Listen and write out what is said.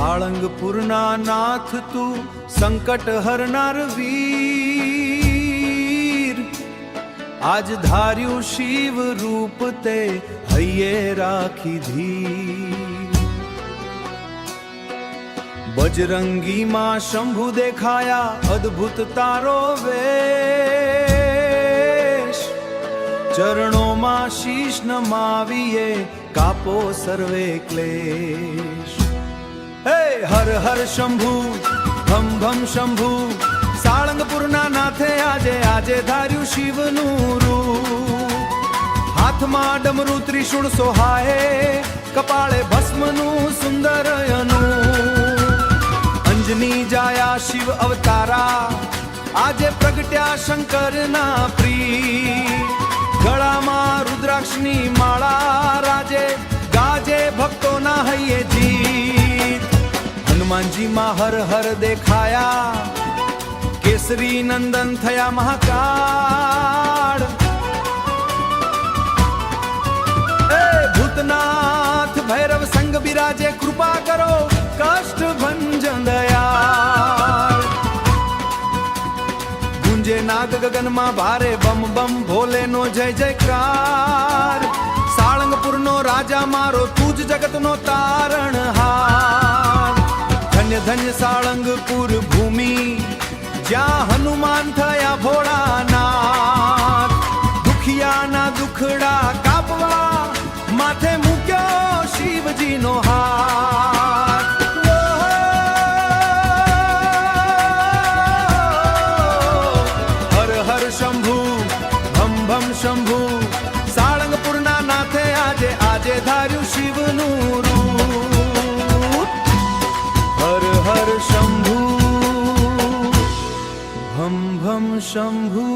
સાળંગપુરના નાથ તું સંકટ હરનાર વીર, આજ ધાર્યું શિવ રૂપ તે હૈયે રાખી ધીર। બજરંગીમાં શંભુ દેખાયા અદ્ભુત તારો વેશ, ચરણોમાં શીશ નમાવીએ કાપો સર્વે ક્લેશ। હે હર હર શંભુ ભમ ભમ શંભુ, સાળંગપુરના નાથે આજે આજે ધાર્યું શિવનું રૂપ। હાથમાં ડમરું ત્રિશૂળ સોહાએ, કપાળે ભસ્મનું સુંદર અંજની જાયા શિવ અવતારા, આજે પ્રગટ્યા શંકરના પ્રિય। ગળામાં રુદ્રાક્ષની માળા રાજે, ગાજે ભક્તોના હૈયે જીત। હનુમાનજીમાં હર હર દેખાયા, કેસરી નંદન થયા મહાકાળ। ભૂતનાથ ભૈરવ સંગ બિરાજે, કૃપા કરો કષ્ટ ભંજન દયાળ। ગુંજે નાદ ગગનમાં ભારે, બમ બમ ભોલેનો જય જયકાર। સાળંગપુરનો રાજા મારો, તું જ જગતનો તારણહાર। ધન્ય ધન્ય સાળંગપુર ભૂમિ, જ્યાં હનુમાન થયા ભોળાનાથ। દુખિયાના દુખડા કાપવા, માથે મૂક્યો શિવજીનો હાથ। હર હર શંભુ ભમ ભમ શંભુ, સાળંગપુરના નાથે આજે આજે ધાર્યું શિવનું રૂપ। હર હર શંભુ ભમ ભમ શંભુ।